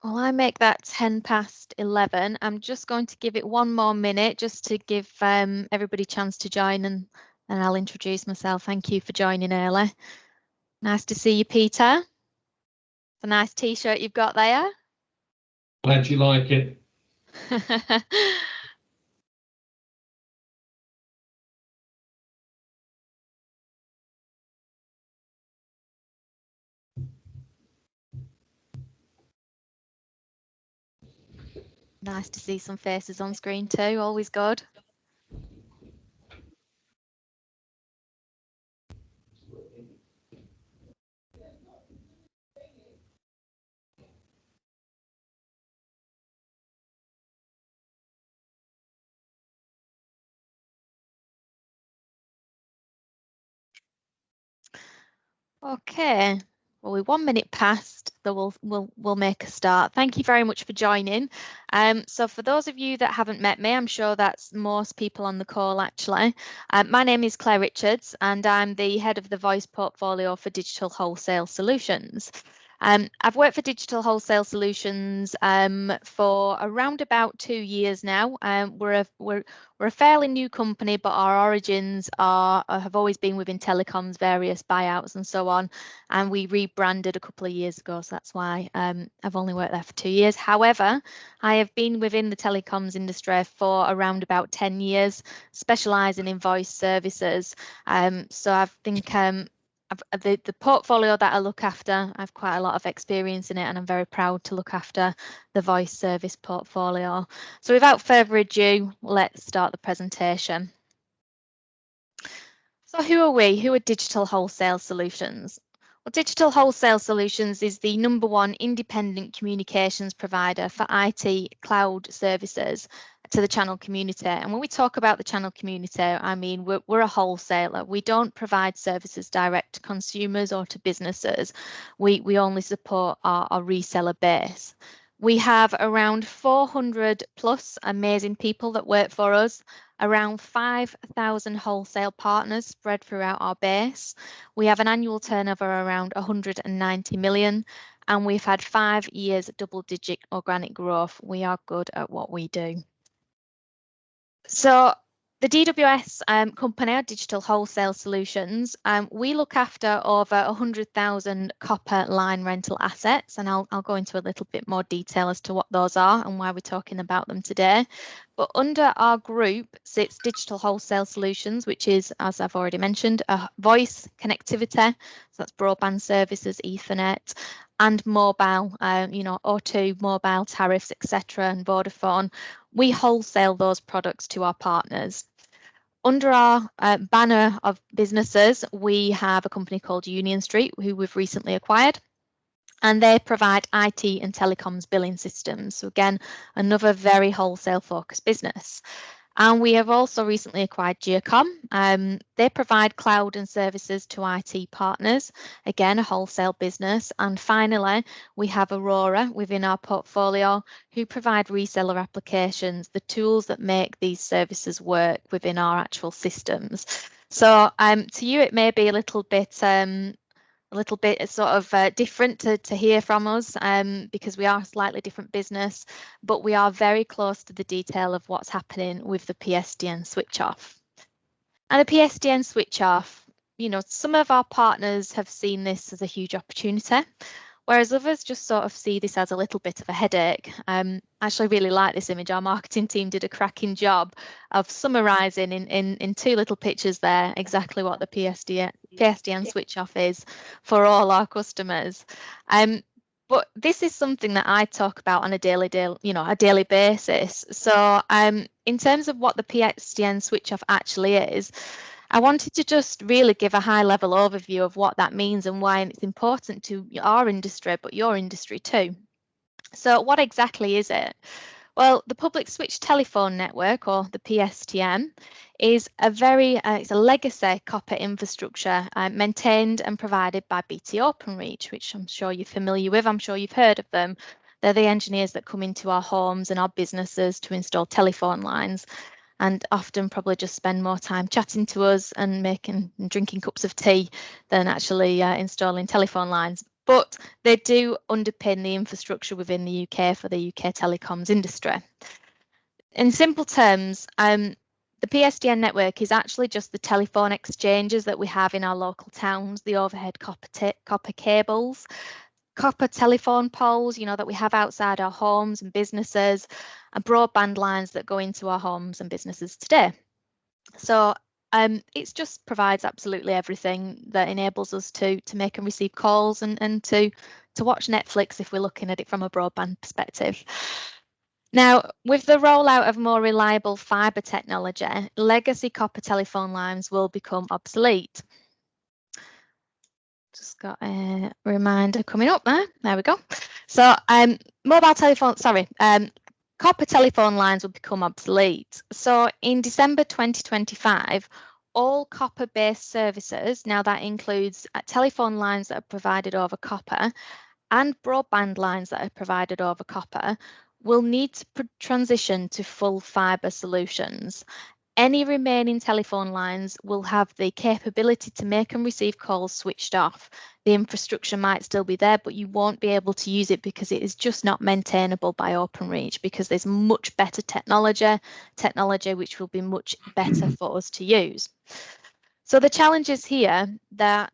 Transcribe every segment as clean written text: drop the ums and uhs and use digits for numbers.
Well, I make that 11:10. I'm just going to give it one more minute just to give everybody a chance to join, and then I'll introduce myself. Thank you for joining early. Nice to see you, Peter. It's a nice t-shirt you've got there. Glad you like it. Nice to see some faces on screen too, always good. Okay, well, we're 1 minute past, so we'll make a start. Thank you very much for joining. So for those of you that haven't met me, I'm sure that's most people on the call actually. My name is Claire Richards, and I'm the head of the voice portfolio for Digital Wholesale Solutions. I've worked for Digital Wholesale Solutions for around about 2 years now. We're a fairly new company, but our origins have always been within telecoms, various buyouts and so on. And we rebranded a couple of years ago, so that's why I've only worked there for 2 years. However, I have been within the telecoms industry for around about 10 years, specialising in voice services. So I think the portfolio that I look after, I have quite a lot of experience in it, and I'm very proud to look after the voice service portfolio. So without further ado, let's start the presentation. So who are we? Who are Digital Wholesale Solutions? Well, Digital Wholesale Solutions is the #1 independent communications provider for IT cloud services to the channel community. And when we talk about the channel community, I mean, we're a wholesaler. We don't provide services direct to consumers or to businesses. We only support our reseller base. We have around 400 plus amazing people that work for us, around 5,000 wholesale partners spread throughout our base. We have an annual turnover around 190 million, and we've had 5 years double-digit organic growth. We are good at what we do. So the DWS company, Digital Wholesale Solutions, we look after over 100,000 copper line rental assets, and I'll go into a little bit more detail as to what those are and why we're talking about them today. But under our group sits Digital Wholesale Solutions, which is, as I've already mentioned, a voice connectivity, so that's broadband services, Ethernet, and mobile, O2 mobile tariffs, etc., and Vodafone. We wholesale those products to our partners. Under our banner of businesses, we have a company called Union Street, who we've recently acquired, and they provide IT and telecoms billing systems. So again, another very wholesale focused business. And we have also recently acquired Geocom. They provide cloud and services to IT partners, again, a wholesale business. And finally, we have Aurora within our portfolio, who provide reseller applications, the tools that make these services work within our actual systems. So to you, it may be a little bit sort of different to hear from us because we are a slightly different business, but we are very close to the detail of what's happening with the PSTN switch off. And the PSTN switch off, some of our partners have seen this as a huge opportunity, whereas others just sort of see this as a little bit of a headache. I actually really like this image. Our marketing team did a cracking job of summarising in 2 little pictures there exactly what the PSTN switch off is for all our customers. But this is something that I talk about on a daily basis. So in terms of what the PSTN switch off actually is, I wanted to just really give a high level overview of what that means and why it's important to our industry, but your industry too. So what exactly is it? Well, the public switch telephone network, or the PSTN, is it's a legacy copper infrastructure maintained and provided by BT Openreach, which I'm sure you're familiar with. I'm sure you've heard of them. They're the engineers that come into our homes and our businesses to install telephone lines, and often probably just spend more time chatting to us and drinking cups of tea than actually installing telephone lines. but they do underpin the infrastructure within the UK for the UK telecoms industry. In simple terms, the PSTN network is actually just the telephone exchanges that we have in our local towns, the overhead copper cables, copper telephone poles, that we have outside our homes and businesses, and broadband lines that go into our homes and businesses today. So it just provides absolutely everything that enables us to make and receive calls and to watch Netflix if we're looking at it from a broadband perspective. Now, with the rollout of more reliable fibre technology, legacy copper telephone lines will become obsolete. Just got a reminder coming up there. There we go. So copper telephone lines will become obsolete. So in December 2025, all copper-based services, now that includes telephone lines that are provided over copper and broadband lines that are provided over copper, will need to transition to full fibre solutions. Any remaining telephone lines will have the capability to make and receive calls switched off. The infrastructure might still be there, but you won't be able to use it because it is just not maintainable by Openreach, because there's much better technology which will be much better for us to use. So the challenge is here that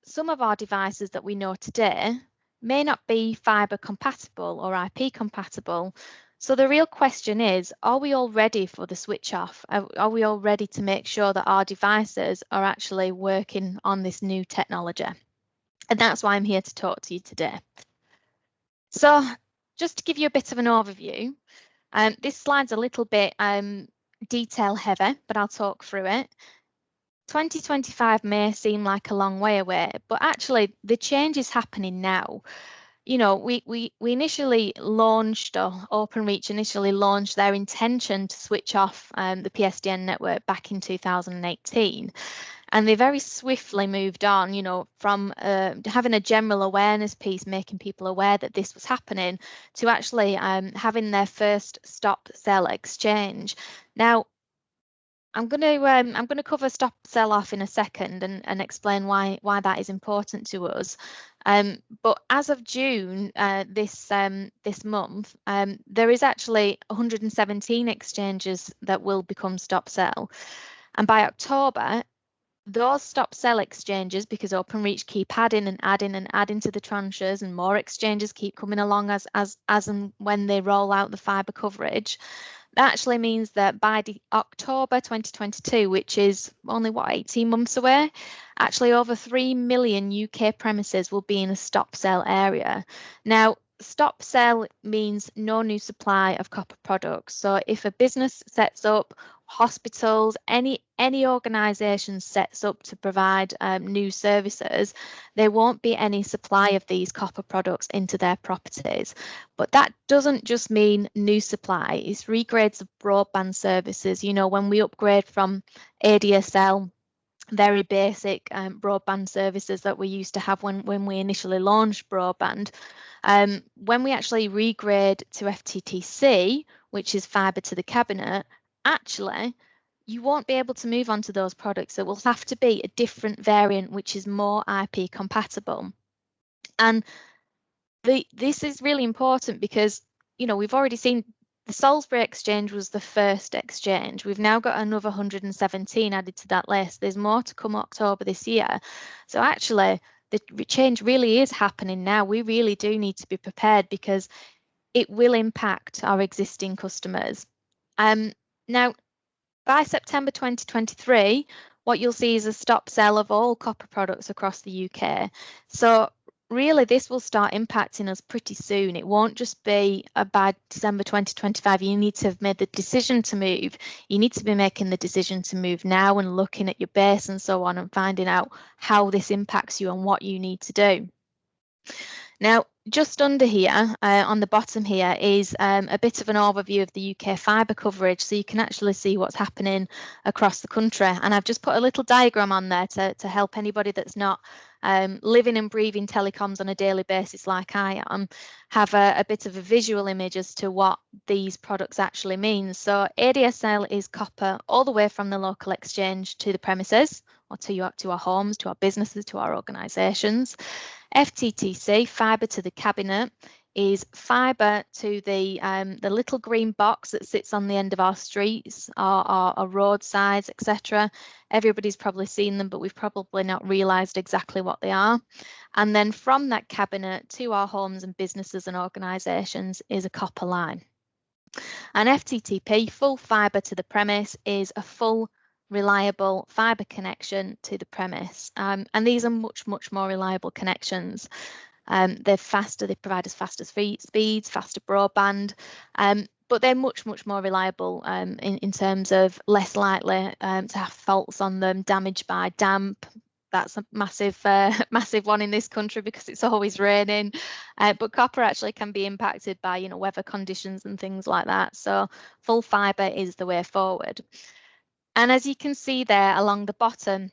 some of our devices that we know today may not be fibre compatible or IP compatible. So the real question is, are we all ready for the switch off? Are we all ready to make sure that our devices are actually working on this new technology? And that's why I'm here to talk to you today. So just to give you a bit of an overview, this slide's a little bit detail heavy, but I'll talk through it. 2025 may seem like a long way away, but actually the change is happening now. We initially launched, or Openreach initially launched their intention to switch off the PSTN network back in 2018. And they very swiftly moved on, from having a general awareness piece, making people aware that this was happening, to actually having their first stop sell exchange. Now, I'm going to cover stop sell off in a second and explain why that is important to us. But as of June this month, there is actually 117 exchanges that will become stop sell, and by October, those stop sell exchanges, because Openreach keep adding and adding and adding to the tranches, and more exchanges keep coming along as and when they roll out the fibre coverage. That actually means that by October 2022, which is only 18 months away, actually over 3 million UK premises will be in a stop sell area. Now, stop sell means no new supply of copper products. So if a business sets up, hospitals, any organisation sets up to provide new services, there won't be any supply of these copper products into their properties. But that doesn't just mean new supply, it's regrades of broadband services. When we upgrade from ADSL, very basic broadband services that we used to have when we initially launched broadband, when we actually regrade to FTTC, which is fibre to the cabinet, actually you won't be able to move on to those products. It will have to be a different variant which is more IP compatible. And this is really important because we've already seen the Salisbury exchange was the first exchange. We've now got another 117 added to that list. There's more to come October this year. So actually the change really is happening now. We really do need to be prepared because it will impact our existing customers. Now, by September 2023, what you'll see is a stop sell of all copper products across the UK. So really, this will start impacting us pretty soon. It won't just be by December 2025. You need to have made the decision to move. You need to be making the decision to move now and looking at your base and so on and finding out how this impacts you and what you need to do. Now, just under here, on the bottom here, is a bit of an overview of the UK fibre coverage, so you can actually see what's happening across the country. And I've just put a little diagram on there to help anybody that's not living and breathing telecoms on a daily basis like I am, have a bit of a visual image as to what these products actually mean. So ADSL is copper all the way from the local exchange to the premises, or to our homes, to our businesses, to our organisations. FTTC, fibre to the cabinet, is fibre to the little green box that sits on the end of our streets, our roadsides, etc. Everybody's probably seen them, but we've probably not realised exactly what they are. And then from that cabinet to our homes and businesses and organisations is a copper line. And FTTP, full fibre to the premise, is a full reliable fibre connection to the premise. And these are much more reliable connections. They're faster, they provide us faster speeds, faster broadband, but they're much more reliable in terms of less likely to have faults on them, damaged by damp. That's a massive one in this country because it's always raining. But copper actually can be impacted by weather conditions and things like that. So full fibre is the way forward. And as you can see there along the bottom,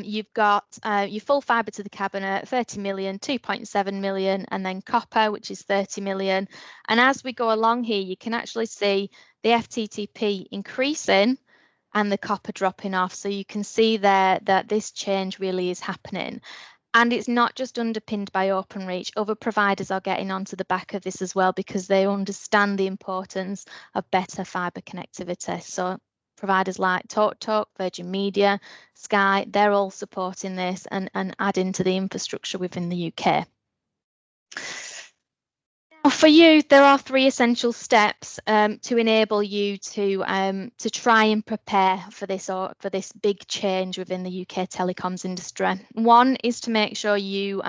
you've got your full fibre to the cabinet, 30 million, 2.7 million, and then copper, which is 30 million. And as we go along here, you can actually see the FTTP increasing and the copper dropping off. So you can see there that this change really is happening. And it's not just underpinned by Openreach. Other providers are getting onto the back of this as well because they understand the importance of better fibre connectivity. So providers like TalkTalk, Virgin Media, Sky, they're all supporting this and adding to the infrastructure within the UK. Now for you, there are 3 essential steps to enable you to try and prepare for this big change within the UK telecoms industry. 1 is to make sure you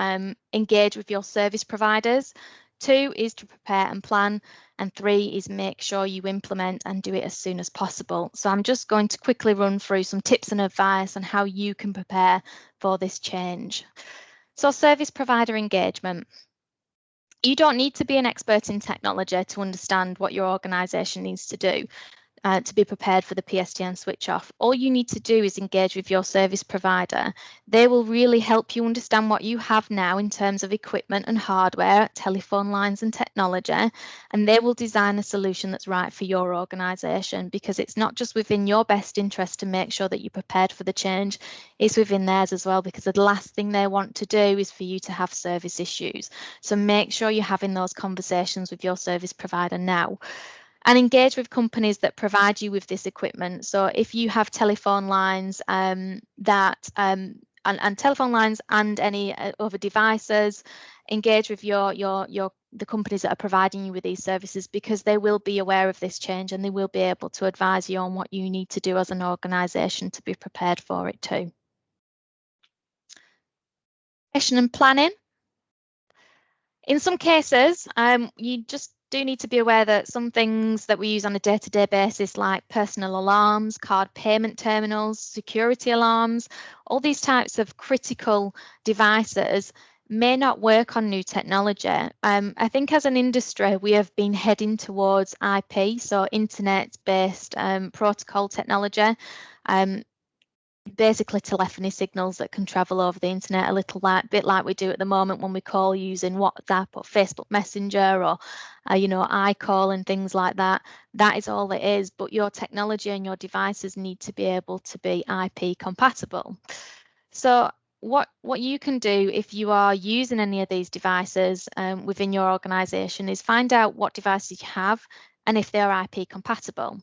engage with your service providers. 2 is to prepare and plan, and 3 is make sure you implement and do it as soon as possible. So I'm just going to quickly run through some tips and advice on how you can prepare for this change. So service provider engagement. You don't need to be an expert in technology to understand what your organisation needs to do to be prepared for the PSTN switch off. All you need to do is engage with your service provider. They will really help you understand what you have now in terms of equipment and hardware, telephone lines and technology, and they will design a solution that's right for your organisation, because it's not just within your best interest to make sure that you're prepared for the change, it's within theirs as well, because the last thing they want to do is for you to have service issues. So make sure you're having those conversations with your service provider now. And engage with companies that provide you with this equipment. So if you have telephone lines and telephone lines and any other devices, engage with the companies that are providing you with these services, because they will be aware of this change and they will be able to advise you on what you need to do as an organisation to be prepared for it too. Preparation and planning. In some cases, you just do need to be aware that some things that we use on a day-to-day basis, like personal alarms, card payment terminals, security alarms, all these types of critical devices may not work on new technology. I think as an industry, we have been heading towards IP, so internet-based protocol technology. Basically telephony signals that can travel over the internet, a bit like we do at the moment when we call using WhatsApp or Facebook Messenger or iCall and things like that. That is all it is, but your technology and your devices need to be able to be IP compatible. So what you can do if you are using any of these devices within your organisation is find out what devices you have and if they're IP compatible.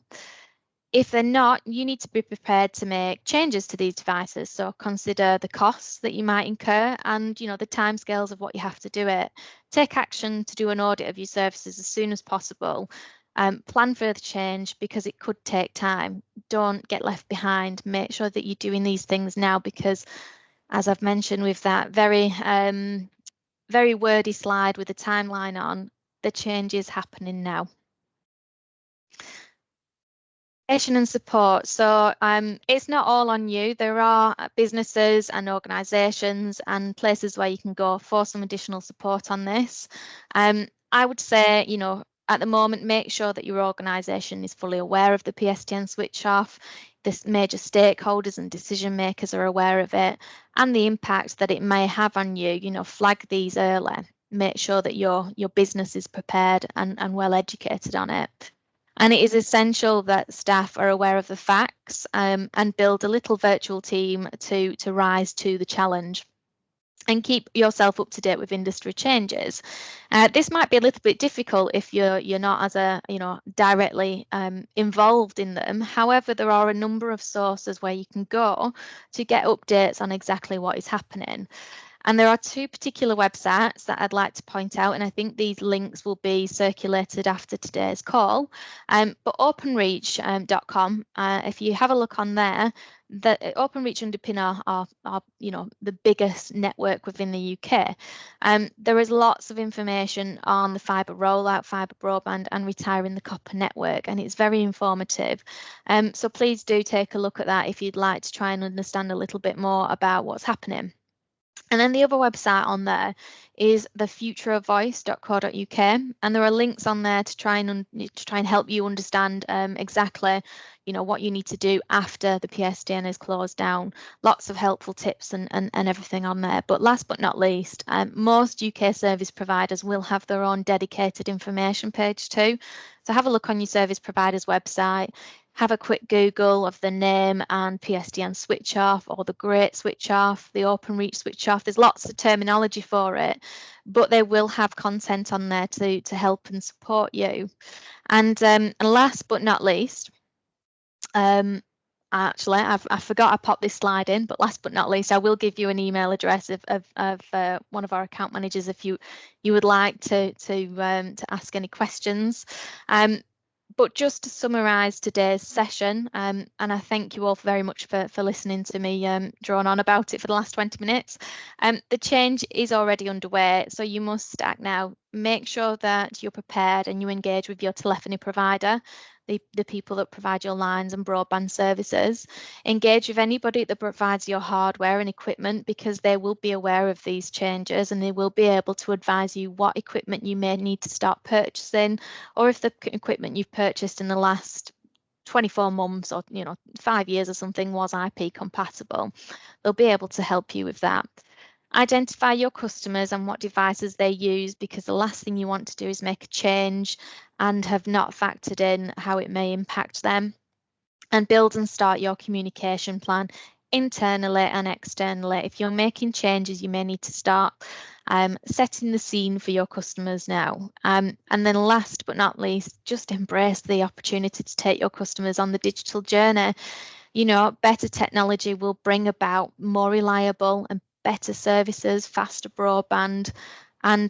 If they're not, you need to be prepared to make changes to these devices. So consider the costs that you might incur and the timescales of what you have to do it. Take action to do an audit of your services as soon as possible. Plan for the change because it could take time. Don't get left behind. Make sure that you're doing these things now because, as I've mentioned with that very wordy slide with the timeline on, the change is happening now. And support. So it's not all on you. There are businesses and organisations and places where you can go for some additional support on this. I would say, at the moment, make sure that your organisation is fully aware of the PSTN switch off. The major stakeholders and decision makers are aware of it and the impact that it may have on you. Flag these early. Make sure that your business is prepared and well educated on it. And it is essential that staff are aware of the facts and build a little virtual team to rise to the challenge and keep yourself up to date with industry changes. This might be a little bit difficult if you're not as a directly involved in them. However, there are a number of sources where you can go to get updates on exactly what is happening. And there are two particular websites that I'd like to point out, and I think these links will be circulated after today's call. But openreach.com, if you have a look on there, the Openreach underpin our the biggest network within the UK. There is lots of information on the fibre rollout, fibre broadband, and retiring the copper network, and it's very informative. So please do take a look at that if you'd like to try and understand a little bit more about what's happening. And then the other website on there is thefutureofvoice.co.uk, and there are links on there to try and help you understand exactly, what you need to do after the PSTN is closed down. Lots of helpful tips and everything on there. But last but not least, most UK service providers will have their own dedicated information page too. So have a look on your service provider's website. Have a quick Google of the name and PSTN switch off, or the Great switch off, the Openreach switch off. There's lots of terminology for it, but they will have content on there to help and support you. And last but not least, actually, I forgot I popped this slide in, but last but not least, I will give you an email address of one of our account managers if you would like to ask any questions. But just to summarise today's session, and I thank you all very much for listening to me drone on about it for the last 20 minutes. The change is already underway, so you must act now. Make sure that you're prepared and you engage with your telephony provider, the people that provide your lines and broadband services. Engage with anybody that provides your hardware and equipment, because they will be aware of these changes and they will be able to advise you what equipment you may need to start purchasing, or if the equipment you've purchased in the last 24 months or 5 years or something was IP compatible. They'll be able to help you with that. Identify your customers and what devices they use, because the last thing you want to do is make a change and have not factored in how it may impact them. And build and start your communication plan internally and externally. If you're making changes, you may need to start setting the scene for your customers now. And then last but not least, just embrace the opportunity to take your customers on the digital journey. Better technology will bring about more reliable and better services, faster broadband, and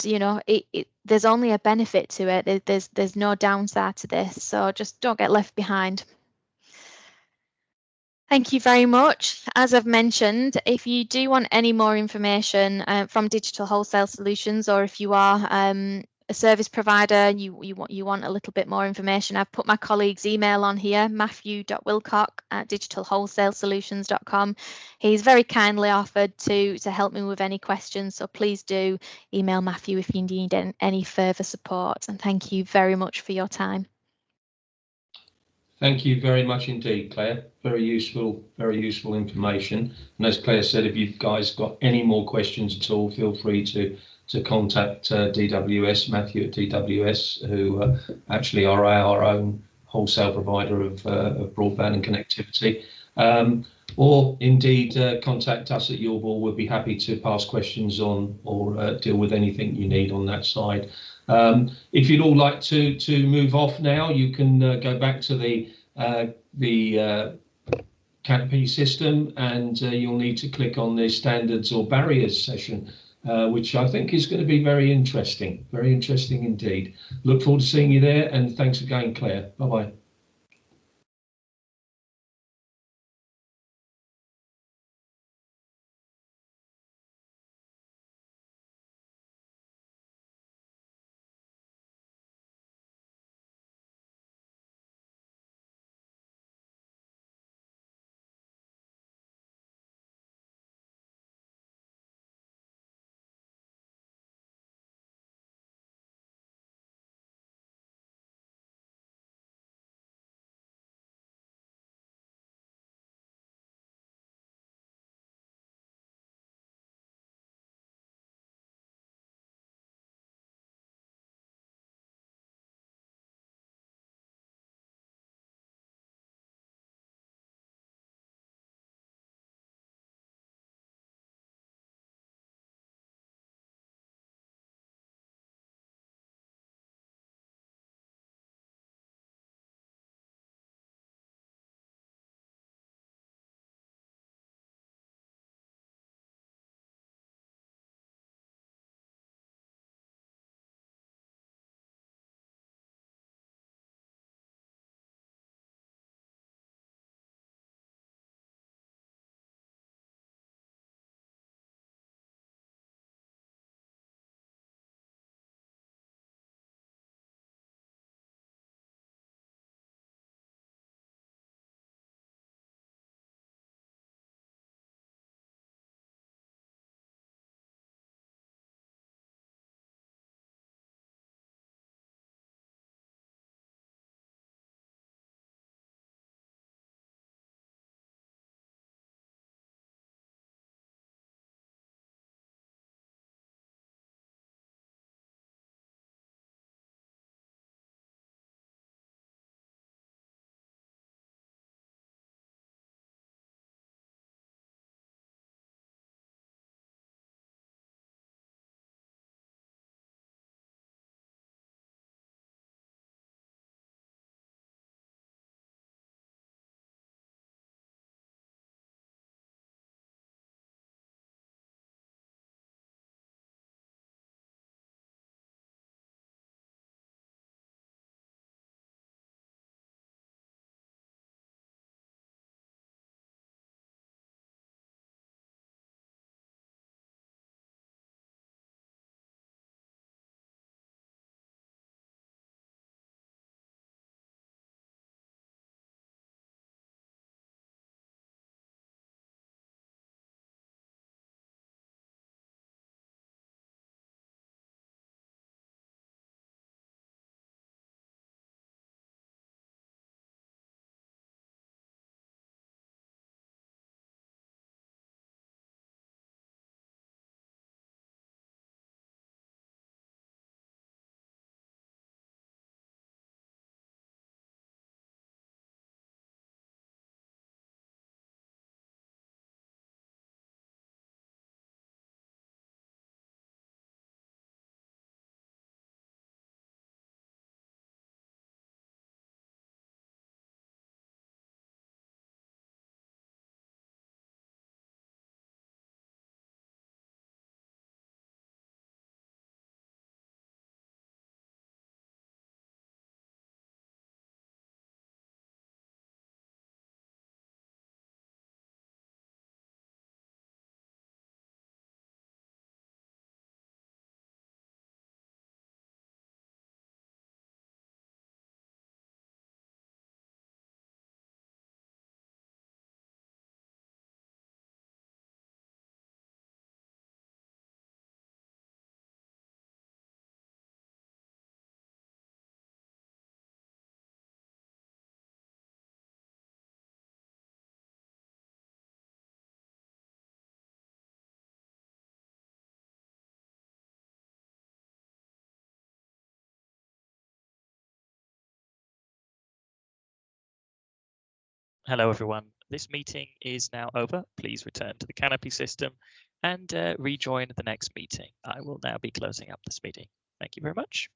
there's only a benefit to it. There's no downside to this, so just don't get left behind. Thank you very much. As I've mentioned, if you do want any more information from Digital Wholesale Solutions, or if you are a service provider, you want a little bit more information, I've put my colleague's email on here, matthew.wilcock@digitalwholesale-solutions.com. He's very kindly offered to help me with any questions, so please do email Matthew if you need any further support. And thank you very much for your time. Thank you very much indeed, Claire. Very useful information. And as Claire said, if you guys got any more questions at all, feel free to contact DWS, Matthew at DWS, who actually are our own wholesale provider of broadband and connectivity. Or indeed contact us at Yorbl. We'll be happy to pass questions on or deal with anything you need on that side. If you'd all like to move off now, you can go back to the Canopy system, and you'll need to click on the standards or barriers session, which I think is going to be very interesting indeed. Look forward to seeing you there, and thanks again, Claire. Bye-bye. Hello, everyone. This meeting is now over. Please return to the Canopy system and rejoin the next meeting. I will now be closing up this meeting. Thank you very much.